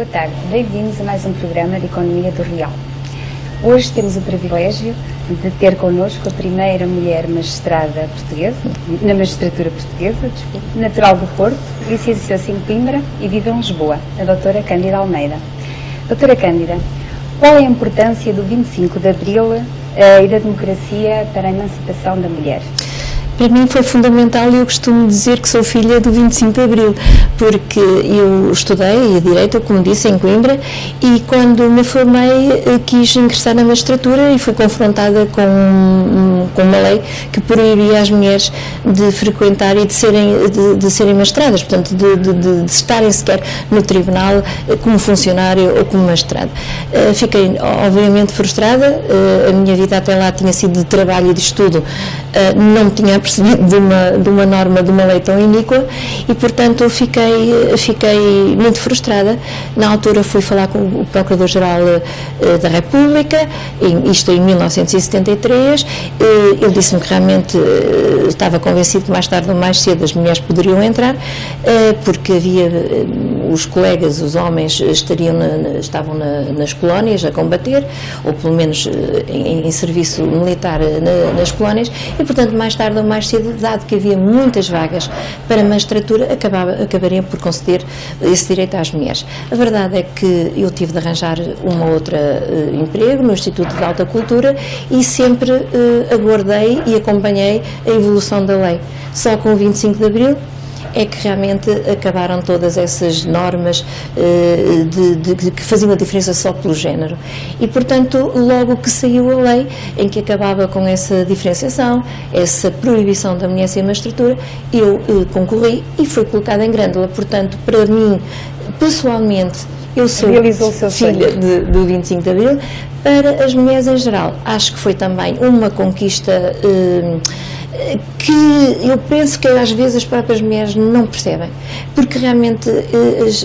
boa tarde. Bem-vindos a mais um programa de Economia do Real. Hoje temos o privilégio de ter connosco a primeira mulher magistrada portuguesa, na magistratura portuguesa, natural do Porto, licenciou-se em Coimbra e vive em Lisboa, a doutora Cândida Almeida. Doutora Cândida, qual é a importância do 25 de Abril e da democracia para a emancipação da mulher? Para mim foi fundamental e eu costumo dizer que sou filha do 25 de Abril, porque eu estudei Direito, como disse, em Coimbra, e quando me formei quis ingressar na magistratura e fui confrontada com uma lei que proibia as mulheres de frequentar e de serem magistradas, portanto de estarem sequer no tribunal como funcionário ou como magistrado. Fiquei obviamente frustrada, a minha vida até lá tinha sido de trabalho e de estudo, não me tinha percebido de uma norma, de uma lei tão iníqua e, portanto, fiquei muito frustrada. Na altura fui falar com o Procurador-Geral da República, isto em 1973, ele disse-me que realmente estava convencido que mais tarde ou mais cedo as mulheres poderiam entrar, porque havia os colegas, os homens, estavam nas colónias a combater, ou pelo menos em serviço militar nas colónias, e, portanto, mais tarde ou mais cedo, dado que havia muitas vagas para a magistratura, acabariam por conceder esse direito às mulheres. A verdade é que eu tive de arranjar uma outra emprego no Instituto de Alta Cultura e sempre aguardei e acompanhei a evolução da lei. Só com o 25 de Abril é que realmente acabaram todas essas normas que faziam a diferença só pelo género. E, portanto, logo que saiu a lei em que acabava com essa diferenciação, essa proibição da mulher ser magistratura, eu concorri e fui colocada em Grândola. Portanto, para mim, pessoalmente, eu sou filha do 25 de Abril. Para as mulheres em geral, acho que foi também uma conquista que eu penso que às vezes as próprias mulheres não percebem, porque realmente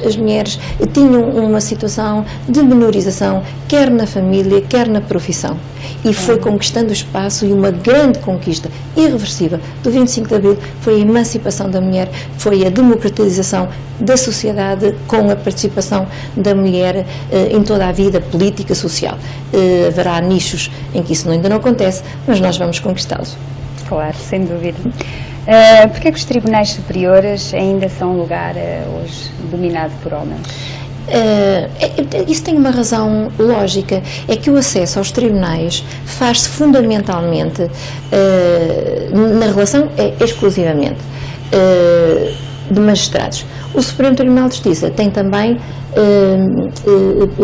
as mulheres tinham uma situação de menorização, quer na família, quer na profissão, e foi conquistando o espaço, e uma grande conquista irreversível do 25 de Abril foi a emancipação da mulher, foi a democratização da sociedade com a participação da mulher em toda a vida política, social. Haverá nichos em que isso ainda não acontece, mas nós vamos conquistá-los. Claro, sem dúvida. Porque é que os tribunais superiores ainda são um lugar hoje dominado por homens? Isso tem uma razão lógica, é que o acesso aos tribunais faz-se fundamentalmente, na relação exclusivamente de magistrados. O Supremo Tribunal de Justiça tem também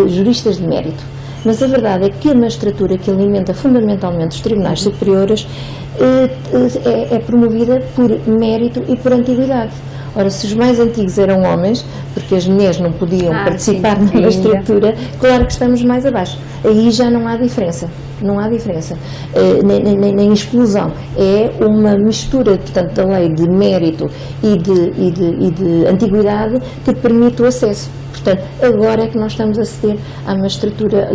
juristas de mérito, mas a verdade é que a magistratura que alimenta fundamentalmente os tribunais superiores é promovida por mérito e por antiguidade. Ora, se os mais antigos eram homens, porque as mulheres não podiam participar na magistratura, claro que estamos mais abaixo. Aí já não há diferença, não há diferença, nem exclusão. É uma mistura, portanto, da lei de mérito e de antiguidade que permite o acesso. Portanto, agora é que nós estamos a aceder à magistratura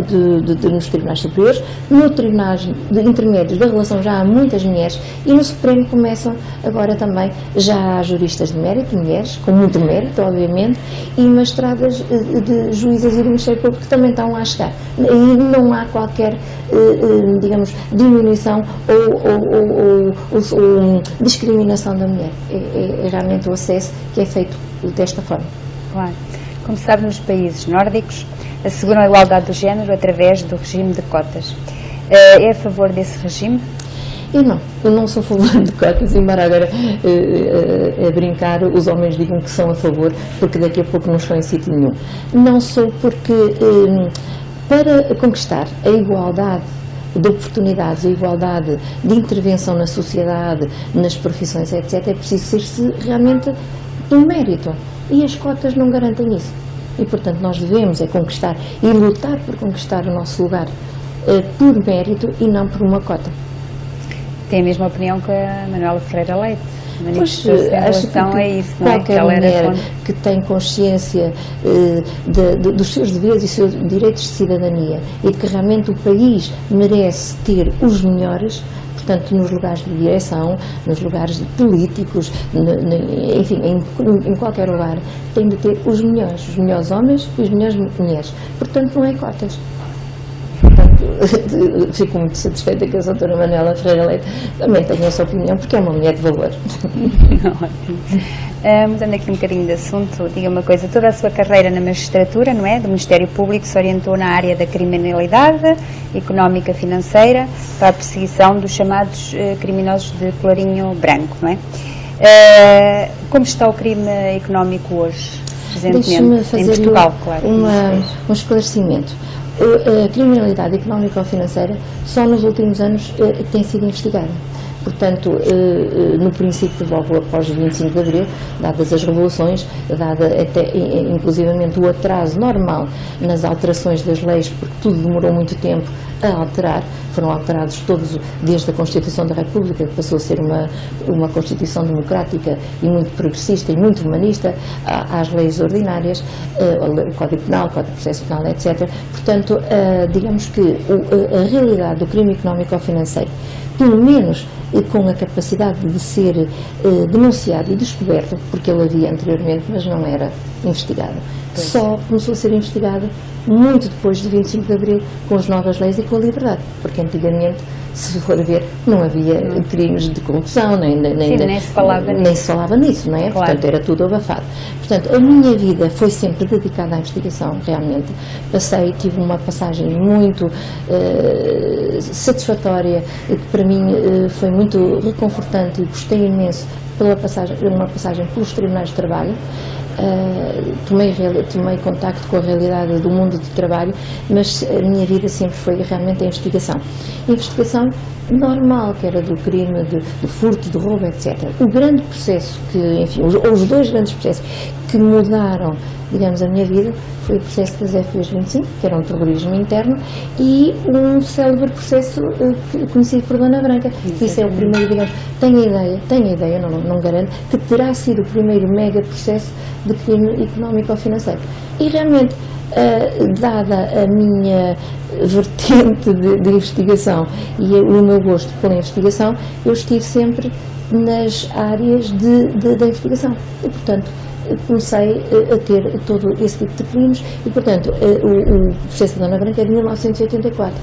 nos tribunais superiores. No tribunais intermédios da relação já há muitas mulheres e no Supremo começam agora também, já há juristas de mérito, mulheres, com muito mérito, obviamente, e magistradas de juízas e do Ministério Público que também estão a chegar. E não há qualquer, digamos, diminuição ou discriminação da mulher. É realmente o acesso que é feito desta forma. Claro. Como sabe, nos países nórdicos asseguram a igualdade do género através do regime de cotas. É a favor desse regime? Eu não sou a favor de cotas, embora agora a brincar os homens digam que são a favor, porque daqui a pouco não estão em sítio nenhum. Não sou, porque para conquistar a igualdade de oportunidades, a igualdade de intervenção na sociedade, nas profissões, etc., é preciso ser-se realmente um mérito. E as cotas não garantem isso. E, portanto, nós devemos conquistar e lutar por conquistar o nosso lugar por mérito e não por uma cota. Tem a mesma opinião que a Manuela Ferreira Leite? Pois, acho que qualquer mulher que tem consciência dos seus deveres e seus direitos de cidadania e que realmente o país merece ter os melhores, portanto, nos lugares de direção, nos lugares de políticos, enfim, em qualquer lugar, tem de ter os melhores homens e os melhores mulheres. Portanto, não é cotas. Fico muito satisfeita que a doutora Manuela Ferreira Leite também tenha essa opinião, porque é uma mulher de valor. Ótimo. Mudando aqui um bocadinho de assunto, diga uma coisa, toda a sua carreira na magistratura, não é, do Ministério Público, se orientou na área da criminalidade económica financeira para a perseguição dos chamados criminosos de colarinho branco, não é? Como está o crime económico hoje, presentemente, em Portugal, claro? Um esclarecimento. A criminalidade económico-financeira só nos últimos anos tem sido investigada. Portanto, no princípio, logo após o 25 de Abril, dadas as revoluções, dada até, inclusivamente, o atraso normal nas alterações das leis, porque tudo demorou muito tempo a alterar, foram alterados todos, desde a Constituição da República, que passou a ser uma Constituição democrática e muito progressista e muito humanista, às leis ordinárias, o Código Penal, o Código de Processo Penal, etc. Portanto, digamos que a realidade do crime económico-financeiro, pelo menos com a capacidade de ser denunciado e descoberto, porque ele havia anteriormente, mas não era investigado. Só começou a ser investigado muito depois de 25 de Abril, com as novas leis e com a liberdade, porque antigamente, se for a ver, não havia crimes de corrupção, nem se falava nisso, não é? Claro. Portanto, era tudo abafado. Portanto, a minha vida foi sempre dedicada à investigação, realmente. Tive uma passagem muito satisfatória, que para mim foi muito reconfortante e gostei imenso uma passagem pelos tribunais de trabalho. Tomei contacto com a realidade do mundo do trabalho, mas a minha vida sempre foi realmente a investigação. Investigação normal, que era do crime, do furto, do roubo, etc. O grande processo enfim, os dois grandes processos que mudaram, digamos, a minha vida, foi o processo das FPs-25, que era um terrorismo interno, e um célebre processo conhecido por Dona Branca. Isso é o primeiro, digamos, tenho a ideia, não garanto, que terá sido o primeiro mega processo de crime económico ou financeiro. E realmente, dada a minha vertente de investigação e o meu gosto pela investigação, eu estive sempre nas áreas da investigação. E, portanto, comecei a ter todo esse tipo de crimes e, portanto, o processo da Dona Branca é de 1984.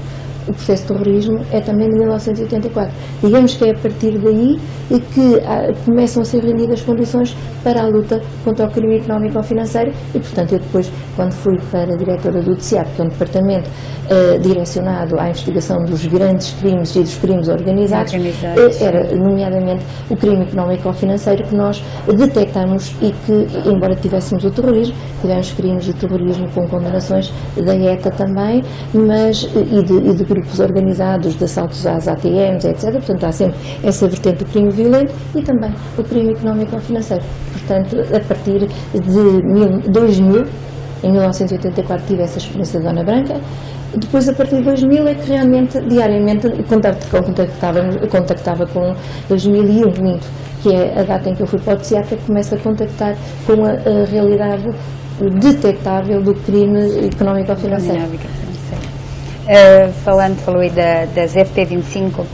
O processo de terrorismo é também de 1984. Digamos que é a partir daí que começam a ser reunidas as condições para a luta contra o crime económico ou financeiro e, portanto, eu depois, quando fui para a diretora do DCIAP, que é um departamento direcionado à investigação dos grandes crimes e dos crimes organizados, era nomeadamente o crime económico ou financeiro que nós detectamos e que, embora tivéssemos o terrorismo, tivemos crimes de terrorismo com condenações da ETA também, mas e de grupos organizados, de assaltos às ATMs, etc. Portanto, há sempre essa vertente do crime violento e também o crime económico ou financeiro. Portanto, a partir de 2000, em 1984 tive essa experiência da Dona Branca. Depois, a partir de 2000, é que realmente, diariamente, contactava com 2001, que é a data em que eu fui para o DCIAP, que começo a contactar com a realidade detectável do crime económico ou financeiro. Falou aí das FP25,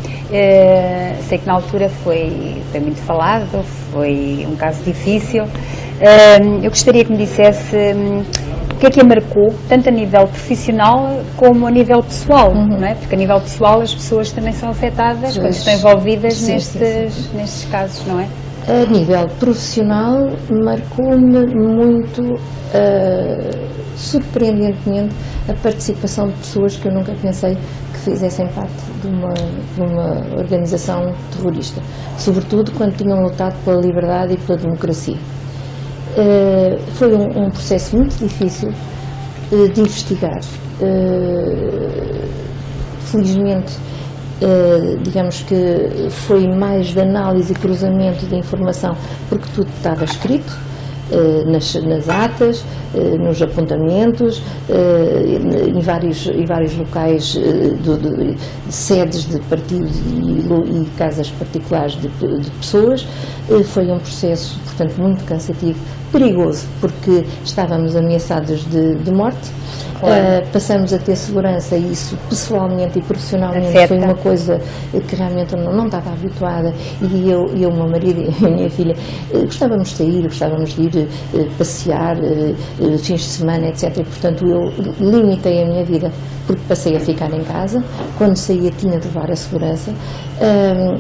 sei que na altura foi muito falado, foi um caso difícil. Eu gostaria que me dissesse o que é que a marcou, tanto a nível profissional como a nível pessoal, não é? Porque a nível pessoal as pessoas também são afetadas quando estão envolvidas nestes casos, não é? A nível profissional marcou-me muito, surpreendentemente, a participação de pessoas que eu nunca pensei que fizessem parte de uma organização terrorista, sobretudo quando tinham lutado pela liberdade e pela democracia. Foi um processo muito difícil de investigar. Felizmente, digamos que foi mais de análise e cruzamento de informação, porque tudo estava escrito nas atas, nos apontamentos, em vários locais de sedes de partidos e casas particulares de pessoas. Foi um processo, portanto, muito cansativo perigoso, porque estávamos ameaçados de morte. Claro. Passamos a ter segurança e isso pessoalmente e profissionalmente afeta. Foi uma coisa que realmente eu não estava habituada, e eu, o meu marido e a minha filha gostávamos de sair, gostávamos de ir passear, fins de semana, etc. E, portanto, eu limitei a minha vida porque passei a ficar em casa. Quando saía tinha de levar a segurança.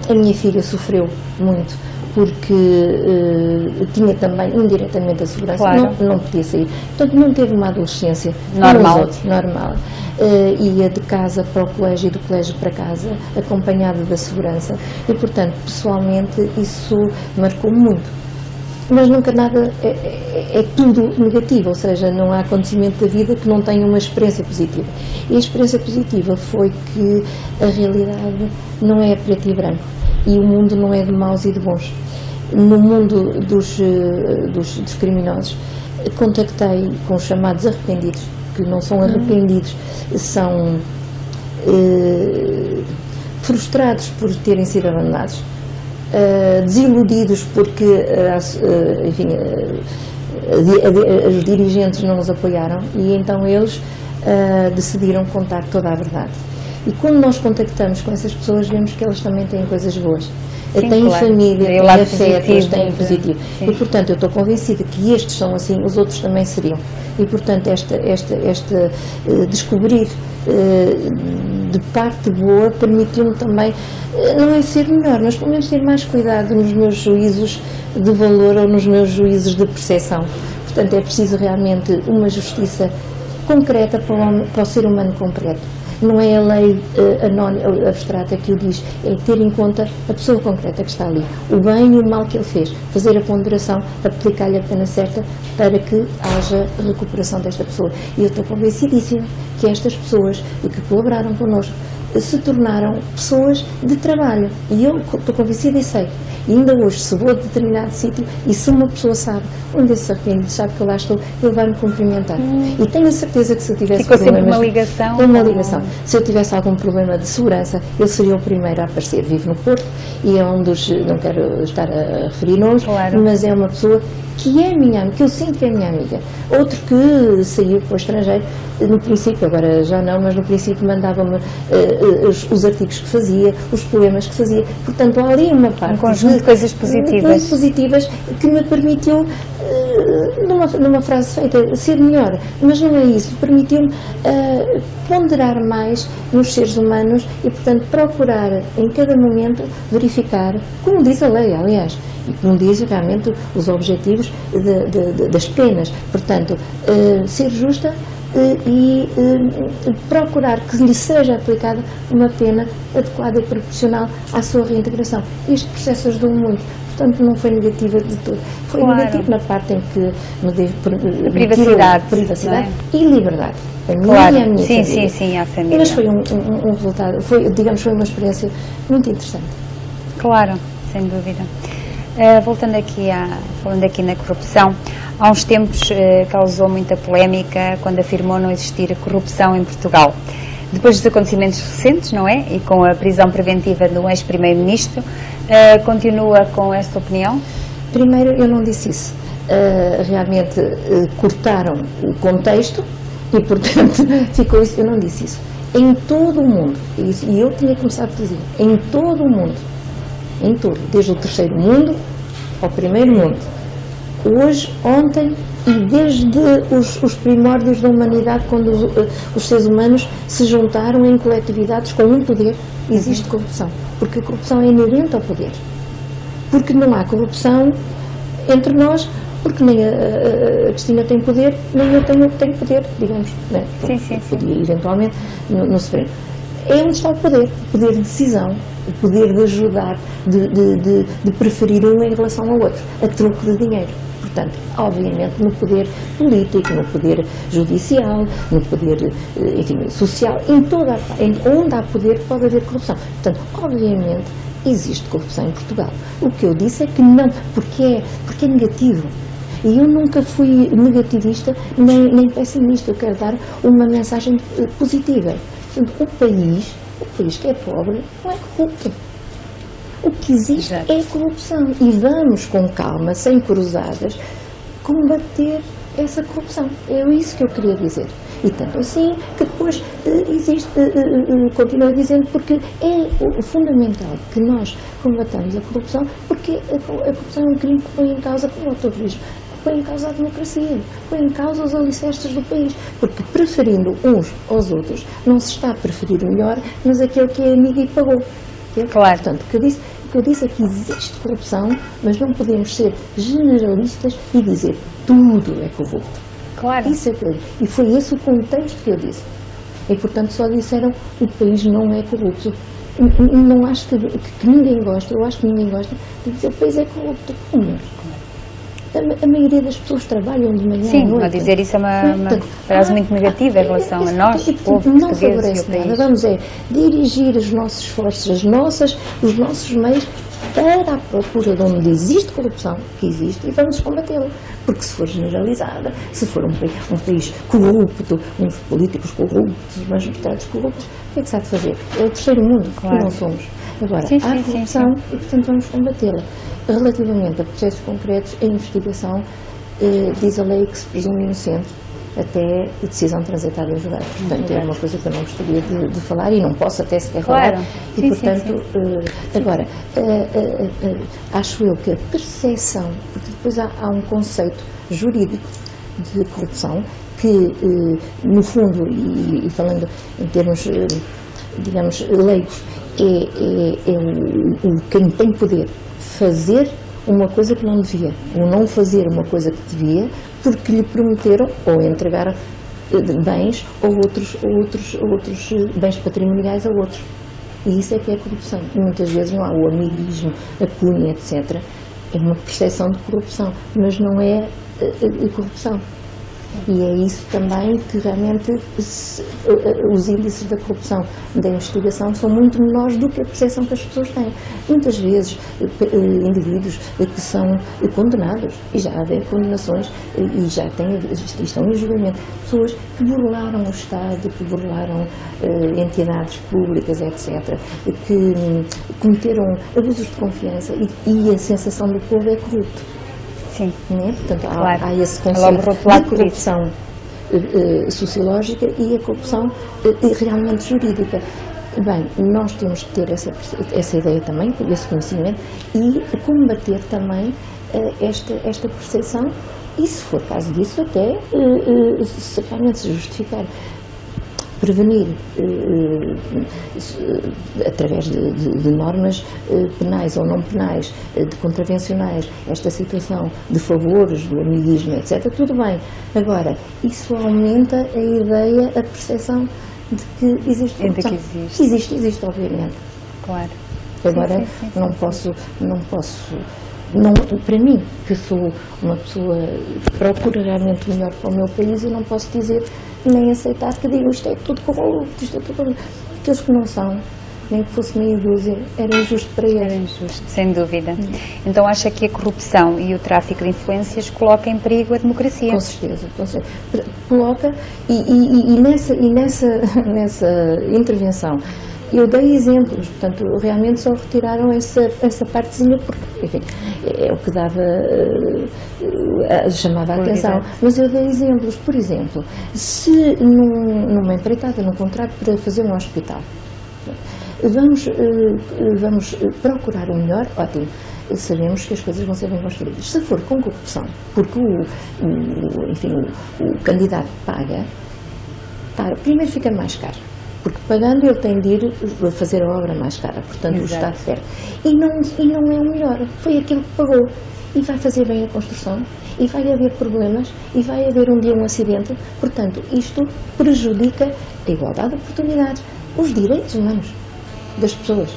A minha filha sofreu muito porque tinha também indiretamente a segurança, claro. não podia sair. Portanto, não teve uma adolescência normal. Normal. Ia de casa para o colégio e do colégio para casa, acompanhada da segurança, e, portanto, pessoalmente, isso marcou muito. Mas nunca nada é tudo negativo, ou seja, não há acontecimento da vida que não tenha uma experiência positiva. E a experiência positiva foi que a realidade não é preto e branco, e o mundo não é de maus e de bons. No mundo dos criminosos, contactei com os chamados arrependidos, que não são arrependidos, são frustrados por terem sido abandonados, desiludidos porque, enfim, os dirigentes não os apoiaram, e então eles decidiram contar toda a verdade. E quando nós contactamos com essas pessoas, vemos que elas também têm coisas boas. Sim, têm claro. Família, têm afetos, têm positivo. Sim. E, portanto, eu estou convencida que estes são assim, os outros também seriam. E, portanto, este descobrir de parte boa permitiu-me também, não é ser melhor, mas pelo menos ter mais cuidado nos meus juízos de valor ou nos meus juízos de percepção. Portanto, é preciso realmente uma justiça concreta para o ser humano concreto. Não é a lei anónima, abstrata que o diz, é ter em conta a pessoa concreta que está ali, o bem e o mal que ele fez, fazer a ponderação, aplicar-lhe a pena certa para que haja recuperação desta pessoa. E eu estou convencidíssima que estas pessoas que colaboraram connosco se tornaram pessoas de trabalho. E eu estou convencida e sei. E ainda hoje, se vou a determinado sítio e se uma pessoa sabe onde se arrepende, sabe que eu lá estou, ele vai-me cumprimentar. E tenho a certeza que se eu tivesse problemas... Ficou sempre uma ligação? Uma ligação. Se eu tivesse algum problema de segurança, ele seria o primeiro a aparecer. Vive no Porto e é um dos... Não quero estar a referir nomes, claro. Mas é uma pessoa que é minha amiga, que eu sinto que é minha amiga. Outro que saiu para o estrangeiro, no princípio, agora já não, mas no princípio mandava-me os artigos que fazia, os poemas que fazia. Portanto, há ali uma parte... Um conjunto de coisas positivas. Positivas que me permitiu, numa frase feita, ser melhor. Mas não é isso. Permitiu-me ponderar mais nos seres humanos e, portanto, procurar em cada momento verificar, como diz a lei, aliás, e como diz realmente os objetivos das penas. Portanto, ser justa e procurar que lhe seja aplicada uma pena adequada e proporcional à sua reintegração. Este processo ajudou muito. Portanto, não foi negativa de todo. Foi claro. Negativo na parte em que me deu privacidade e liberdade. A minha claro. E a minha sim, família. Sim, a família. Mas foi um resultado, foi uma experiência muito interessante. Claro, sem dúvida. Falando aqui na corrupção, há uns tempos causou muita polémica quando afirmou não existir corrupção em Portugal. Depois dos acontecimentos recentes, não é? E com a prisão preventiva do ex-primeiro-ministro, continua com esta opinião? Primeiro, eu não disse isso. Realmente cortaram o contexto e, portanto, ficou isso. Eu não disse isso. Em todo o mundo, e eu tinha começado a dizer, em todo o mundo, em todo, desde o terceiro mundo ao primeiro mundo, hoje, ontem e desde os primórdios da humanidade, quando os seres humanos se juntaram em coletividades com um poder, existe corrupção, porque a corrupção é inerente ao poder, porque não há corrupção entre nós, porque nem a Cristina tem poder, nem eu tenho poder, digamos, não é? Sim. Podia eventualmente no Supremo. É onde está o poder de decisão, o poder de ajudar, de preferir um em relação ao outro, a troco de dinheiro. Portanto, obviamente, no poder político, no poder judicial, no poder, enfim, social, onde há poder pode haver corrupção. Portanto, obviamente, existe corrupção em Portugal. O que eu disse é que não, porque é negativo. E eu nunca fui negativista nem pessimista. Eu quero dar uma mensagem positiva. Portanto, o país que é pobre não é corrupto. O que existe é corrupção. E vamos com calma, sem cruzadas, combater essa corrupção. É isso que eu queria dizer. E tanto assim que depois existe, continuo dizendo, porque é fundamental que nós combatamos a corrupção, porque a corrupção é um crime que põe em causa, como o terrorismo, põe em causa a democracia, põe em causa os alicerces do país, porque preferindo uns aos outros, não se está a preferir o melhor, mas aquele que é amigo e pagou. Claro. Portanto, o que eu disse é que existe corrupção, mas não podemos ser generalistas e dizer tudo é corrupto. Claro. Isso é que eu disse. E foi esse o contexto que eu disse. E, portanto, só disseram o país não é corrupto. Não acho que ninguém gosta, eu acho que ninguém gosta de dizer o país é corrupto. Como? A maioria das pessoas trabalham de manhã. Sim, à noite. a dizer isso é uma frase muito negativa em relação a nós, povo não português favorece e o nada. país. Vamos dirigir os nossos esforços, os nossos meios para a procura de onde existe corrupção, que existe, e vamos combatê-la. Porque se for generalizada, se for um país corrupto, uns políticos corruptos, uns magistrados corruptos, o que é que se há de fazer? É o terceiro mundo, Claro. que não somos. Agora, Sim, há sim, corrupção e, portanto, vamos combatê-la. Relativamente a processos concretos, a investigação diz a lei que se presume inocente até a decisão transitada em julgado. Portanto, é uma coisa que eu não gostaria de falar e não posso até sequer Claro. falar. Sim, E, portanto, sim. agora, acho eu que a percepção, porque depois há um conceito jurídico de corrupção que, no fundo, e falando em termos, digamos, leigos, é quem tem poder fazer uma coisa que não devia, ou não fazer uma coisa que devia, porque lhe prometeram ou entregar bens ou outros bens patrimoniais a outros. E isso é que é corrupção. E muitas vezes não há o amiguismo, a cunha, etc. É uma percepção de corrupção, mas não é corrupção. E é isso também que realmente os índices da corrupção da investigação são muito menores do que a percepção que as pessoas têm. Muitas vezes indivíduos que são condenados, e já há condenações, e já estão em julgamento, pessoas que burlaram o Estado, que burlaram entidades públicas, etc., que cometeram abusos de confiança e a sensação do povo é corrupto. Sim. Né? Portanto, Claro. há esse Logo conceito rotulado de por isso. corrupção sociológica e a corrupção realmente jurídica. Bem, nós temos que ter essa ideia também, esse conhecimento, e combater também esta percepção e, se for caso disso, até se realmente se justificar, prevenir através de normas penais ou não penais, de contravencionais, esta situação de favores, do amiguismo, etc., tudo bem. Agora, isso aumenta a ideia, a percepção de que existe corrupção. Existe, obviamente. Claro. Agora, sim. não posso, para mim, que sou uma pessoa que procura realmente o melhor para o meu país, eu não posso dizer nem aceitar que digo isto é tudo corrupto, isto é tudo corrupto. Aqueles que não são, nem que fosse meia dúzia, era injusto para eles. Era injusto, sem dúvida. Então acha que a corrupção e o tráfico de influências coloca em perigo a democracia? Com certeza. Coloca, e nessa intervenção eu dei exemplos, portanto, realmente só retiraram essa partezinha, porque, enfim, é o que chamava a atenção. Mas eu dei exemplos, por exemplo, se numa empreitada, num contrato para fazer um hospital, vamos procurar o melhor, ótimo, sabemos que as coisas vão ser bem construídas. Se for com corrupção, porque o candidato paga, primeiro fica mais caro. Porque pagando ele tem de ir fazer a obra mais cara, portanto o Estado perde. E não é o melhor, foi aquilo que pagou. E vai fazer bem a construção, e vai haver problemas, e vai haver um dia um acidente. Portanto, isto prejudica a igualdade de oportunidades, os direitos humanos das pessoas,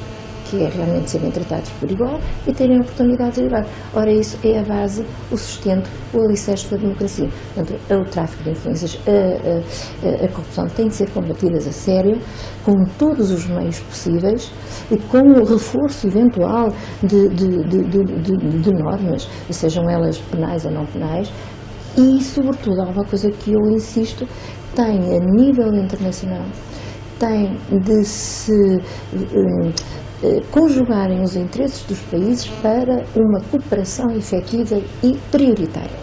que é realmente serem tratados por igual e terem oportunidades iguais. Ora, isso é a base, o sustento, o alicerce da democracia. Portanto, o tráfico de influências, a corrupção tem de ser combatidas a sério, com todos os meios possíveis e com o reforço eventual de normas, sejam elas penais ou não penais, e, sobretudo, há uma coisa que eu insisto, tem a nível internacional, tem de se conjugarem os interesses dos países para uma cooperação efetiva e prioritária.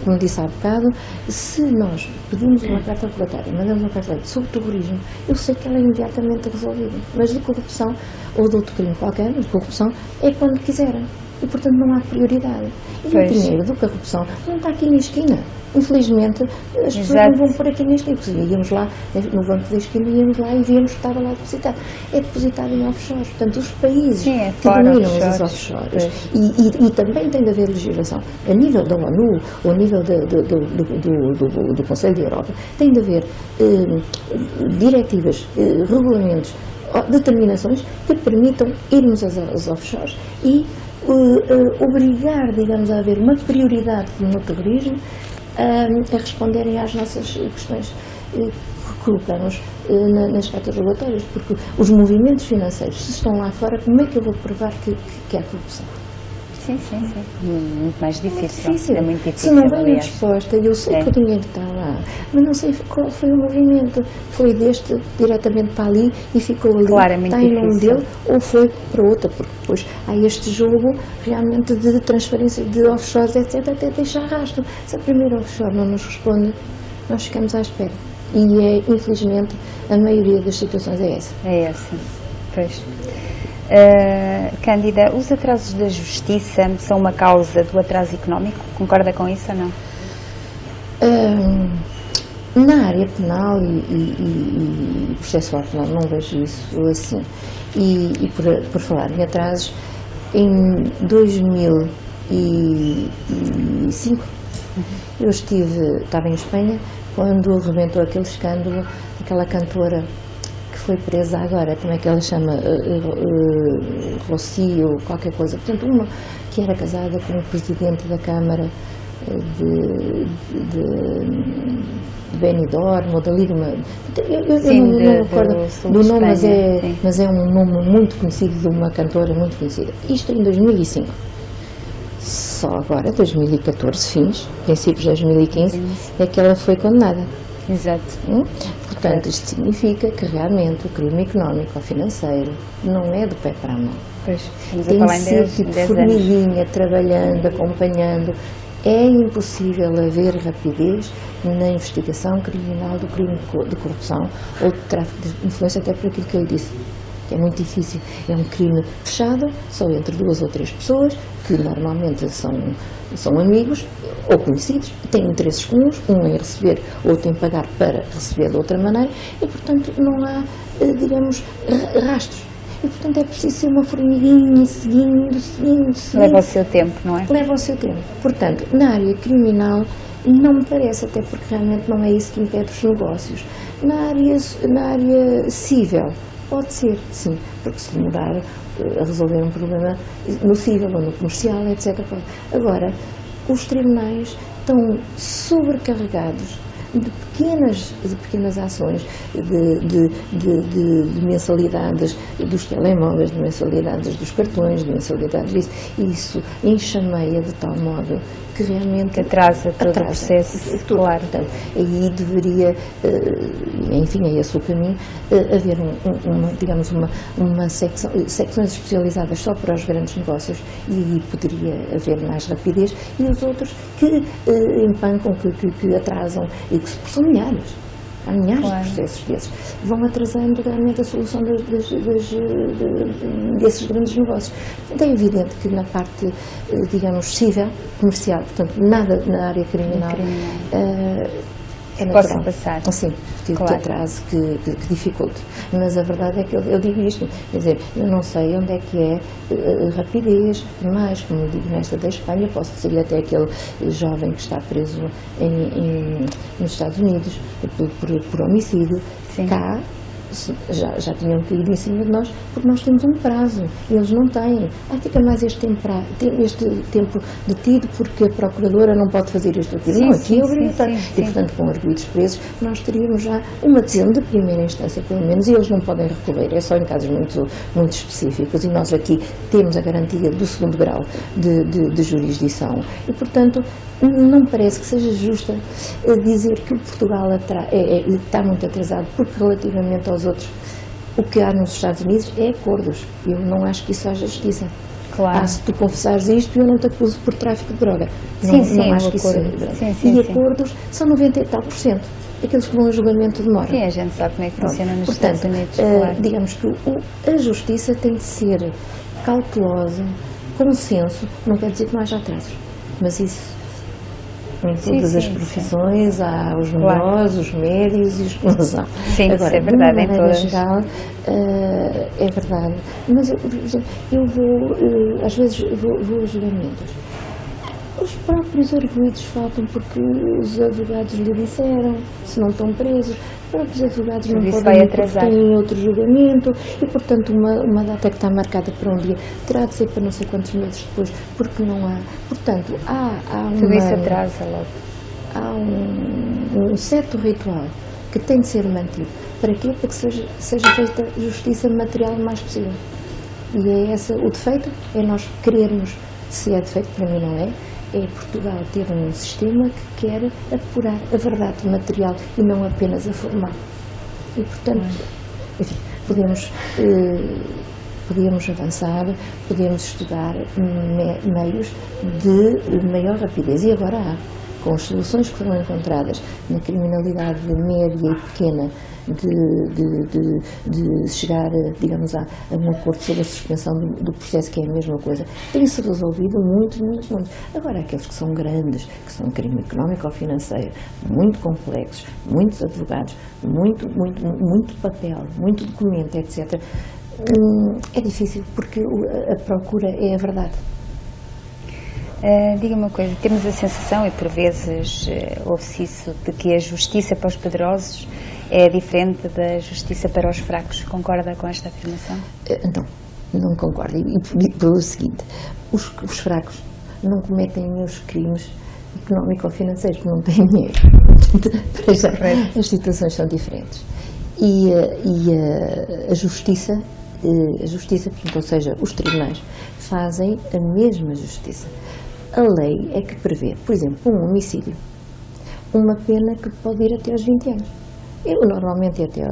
como disse há bocado, se nós pedimos uma carta regulatória, mandamos uma carta sobre terrorismo, eu sei que ela é imediatamente resolvida, mas de corrupção ou de outro crime qualquer, de corrupção, é quando quiserem. E, portanto, não há prioridade. E o dinheiro da corrupção não está aqui na esquina. Infelizmente, as pessoas não vão por aqui na esquina. Íamos lá, no banco da esquina, íamos lá e víamos que estava lá depositado. É depositado em offshores. Portanto, os países que dominam esses offshores. E também tem de haver legislação. A nível da ONU, ou a nível do Conselho da Europa, tem de haver diretivas, regulamentos, determinações que permitam irmos aos offshores e obrigar, digamos, a haver uma prioridade no terrorismo a responderem às nossas questões que colocamos nas cartas regulatórias, porque os movimentos financeiros, se estão lá fora, como é que eu vou provar que há corrupção? Sim. Muito mais difícil. É muito difícil. Se não venho disposta, eu sei que o dinheiro está lá, mas não sei qual foi o movimento. Foi deste diretamente para ali e ficou ali. Claro, é muito está em nome dele ou foi para outra, porque depois há este jogo realmente de transferência de offshores, etc., até deixar rastro. Se a primeira offshore não nos responde, nós ficamos à espera. E infelizmente, a maioria das situações é essa. É essa, pois. Cândida, os atrasos da justiça são uma causa do atraso económico? Concorda com isso ou não? Na área penal e processual penal não vejo isso assim. E por falar em atrasos, em 2005 eu estava em Espanha quando rebentou aquele escândalo, aquela cantora que foi presa agora, como é que ela chama, Rocío, qualquer coisa, portanto uma que era casada com o presidente da Câmara de Benidorm, ou da Liga, eu não me recordo do nome, mas é um nome muito conhecido, de uma cantora muito conhecida. Isto em 2005. Só agora, 2014, princípios de 2015, é que ela foi condenada. Exato. Portanto, isto significa que realmente o crime económico ou financeiro não é do pé para a mão. Pois, tem de ser tipo formiguinha, trabalhando, acompanhando. É impossível haver rapidez na investigação criminal do crime de corrupção ou de tráfico de influência, até por aquilo que eu disse. É muito difícil. É um crime fechado, só entre 2 ou 3 pessoas, que normalmente são amigos ou conhecidos, têm interesses comuns, um em receber, outro em pagar para receber de outra maneira, e portanto não há, digamos, rastros. E portanto é preciso ser uma formiguinha, seguindo. Leva o seu tempo, não é? Leva o seu tempo. Portanto, na área criminal não me parece, até porque realmente não é isso que impede os negócios. Na área civil, pode ser, sim, porque se demorar a resolver um problema no civil ou no comercial, etc. Agora, os tribunais estão sobrecarregados de pequenas ações, de mensalidades dos telemóveis, de mensalidades dos cartões, de mensalidades disso. Isso enxameia de tal modo que realmente atrasa todo o processo. Claro. Portanto, aí deveria, enfim, é esse o caminho, haver uma secções especializadas só para os grandes negócios, e aí poderia haver mais rapidez, e os outros que empancam, que atrasam, e que são milhares. Há milhares de processos desses. Vão atrasando realmente a solução desses grandes negócios. Então é evidente que na parte, digamos, civil, comercial, portanto, nada na área criminal, é natural. Passar. Sim, que atrase, que dificulte. Mas a verdade é que eu digo isto, quer dizer, eu não sei onde é que é a rapidez, mas, como digo, nesta da Espanha, posso dizer até aquele jovem que está preso nos Estados Unidos por homicídio. Sim. Cá já tinham caído em cima de nós, porque nós temos um prazo, eles não têm. Fica mais este tempo detido porque a procuradora não pode fazer isto aqui. Não, aqui é obrigatório. E, portanto, com arguidos presos, nós teríamos já uma decisão de primeira instância, pelo menos, e eles não podem recorrer, é só em casos muito específicos, e nós aqui temos a garantia do 2º grau de jurisdição. E, portanto, não me parece que seja justa dizer que Portugal está muito atrasado, porque relativamente aos outros, o que há nos Estados Unidos é acordos. Eu não acho que isso haja justiça. Claro. Se tu confessares isto, eu não te acuso por tráfico de droga. Sim, sim, acho que isso e acordos são 90 e tal por cento. Aqueles que vão a julgamento demoram. Sim, a gente sabe como é que funciona nos Portanto, Estados Unidos. Claro. digamos que a justiça tem de ser cautelosa, com senso, não quer dizer que não haja atrasos, mas isso em todas as profissões há os melhores, os médios e os que não são. Sim, agora, isso é verdade, em todas. Geral, é verdade, mas eu vou, às vezes vou a julgamentos. Os próprios arguidos faltam porque os advogados lhe disseram, se não estão presos, os próprios advogados não podem ir porque têm outro julgamento e, portanto, uma data que está marcada para um dia terá de ser para não sei quantos meses depois, porque não há. Portanto, há tudo isso atrasa logo. Há um certo ritual que tem de ser mantido. Para quê? Para que seja feita justiça material o mais possível. E é esse o defeito, é nós querermos, se é defeito, para mim não é Portugal ter um sistema que quer apurar a verdade material e não apenas a formal. E, portanto, enfim, podemos avançar, podemos estudar meios de maior rapidez. E agora há, com as soluções que foram encontradas na criminalidade média e pequena, de chegar, digamos, a um acordo sobre a suspensão do processo, que é a mesma coisa, tem-se resolvido muito. Agora, aqueles que são grandes, que são crime económico ou financeiro, muito complexos, muitos advogados, muito papel, muito documento, etc., é difícil, porque a procura é a verdade. Diga uma coisa, temos a sensação, e por vezes ouve-se isso, de que a justiça para os poderosos é diferente da justiça para os fracos. Concorda com esta afirmação? Não concordo. E pelo seguinte, os fracos não cometem os crimes económico-financeiros, que não têm dinheiro. Para já, as situações são diferentes. E a justiça, portanto, ou seja, os tribunais, fazem a mesma justiça. A lei é que prevê, por exemplo, um homicídio, uma pena que pode ir até aos 20 anos. Normalmente é até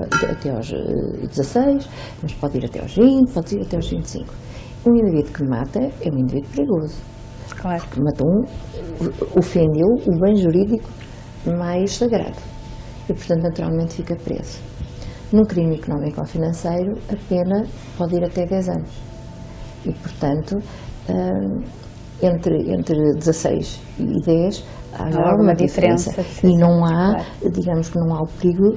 aos 16, mas pode ir até aos 20, pode ir até aos 25. Um indivíduo que mata é um indivíduo perigoso. Claro. Porque matou ofendeu o bem jurídico mais sagrado. E, portanto, naturalmente fica preso. Num crime económico ou financeiro, a pena pode ir até 10 anos. E, portanto, entre 16 e 10 há alguma diferença. E não há, digamos que não há o perigo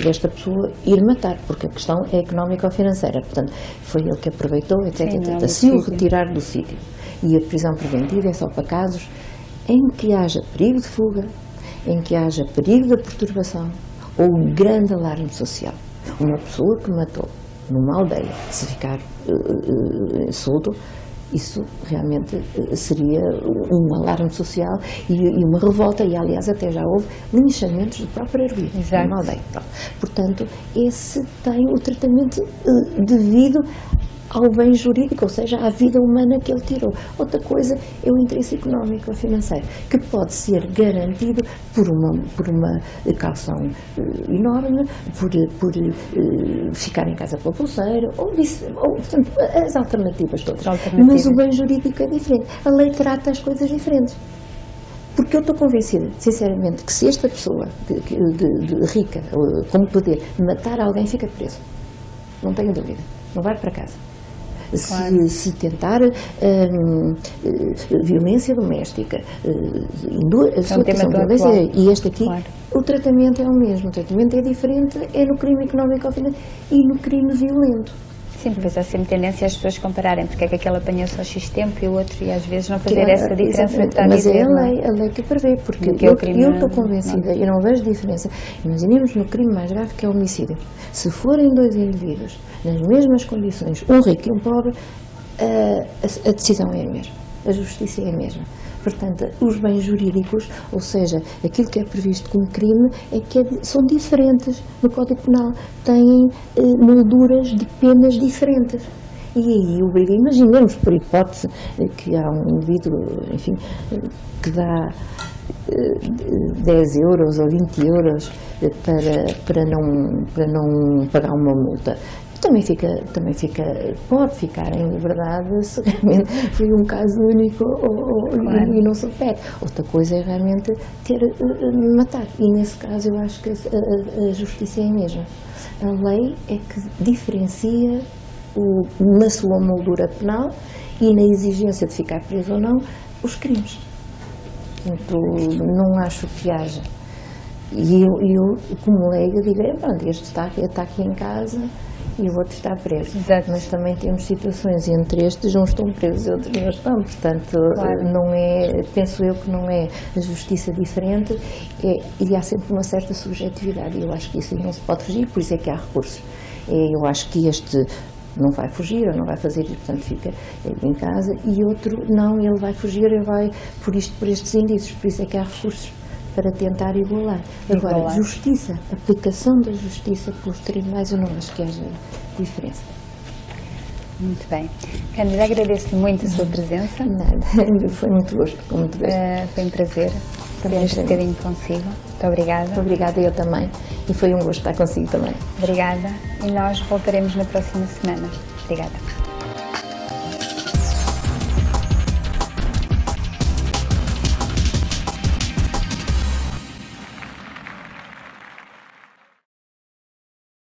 desta pessoa ir matar, porque a questão é económica ou financeira. Portanto, foi ele que aproveitou, etc. Sim, se o retirar do sítio. E a prisão preventiva é só para casos em que haja perigo de fuga, em que haja perigo de perturbação ou grande alarme social. Uma pessoa que matou numa aldeia, se ficar solto, isso realmente seria um alarme social e uma revolta, e aliás até já houve linchamentos do próprio arguido numa aldeia. Portanto, esse tem o tratamento devido ao bem jurídico, ou seja, à vida humana que ele tirou. Outra coisa é o interesse económico ou financeiro, que pode ser garantido por uma caução enorme, por ficar em casa pela pulseira, portanto, as alternativas todas. Mas o bem jurídico é diferente. A lei trata as coisas diferentes. Porque eu estou convencida, sinceramente, que se esta pessoa de rica, com poder, matar alguém, fica preso. Não tenho dúvida. Não vai para casa. Claro. Se tentar violência doméstica, e este aqui, claro. O tratamento é o mesmo, o tratamento é diferente, é no crime económico e no crime violento. Sim, depois há sempre tendência as pessoas compararem, porque é que aquele apanhou só X tempo e o outro, e às vezes não fazer essa diferença. Mas é a lei que prevê, porque eu estou convencida, eu não vejo diferença. Imaginemos no crime mais grave, que é o homicídio. Se forem dois indivíduos nas mesmas condições, um rico e um pobre, a decisão é a mesma, a justiça é a mesma. Portanto, os bens jurídicos, ou seja, aquilo que é previsto como crime, são diferentes no Código Penal, têm molduras de penas diferentes. E aí, imaginemos, por hipótese, que há um indivíduo, enfim, que dá 10 euros ou 20 euros para não pagar uma multa. Também pode ficar em liberdade se realmente foi um caso único e não se repete. Outra coisa é realmente matar. E nesse caso eu acho que a justiça é a mesma. A lei é que diferencia na sua moldura penal e na exigência de ficar preso ou não os crimes. Portanto, não acho que haja. E eu como leiga, digo, pronto, este está aqui em casa e o outro está preso. Exato. Mas também temos situações entre estes, uns estão presos e outros não estão, portanto, claro, não é, penso eu que não é a justiça diferente, e há sempre uma certa subjetividade, e eu acho que isso não se pode fugir, por isso é que há recursos. Eu acho que este não vai fugir ou não vai fazer isso, portanto fica em casa, e outro não, ele vai fugir, ele vai por estes indícios, por isso é que há recursos para tentar igualar. Agora, justiça, aplicação da justiça pelos tribunais, eu não acho que haja diferença. Muito bem. Cândida, agradeço-lhe muito a sua presença. Nada, foi muito gosto, como tu vês. Foi um prazer ter este bocadinho consigo. Muito obrigada. Obrigada, eu também. E foi um gosto estar consigo também. Obrigada. E nós voltaremos na próxima semana. Obrigada.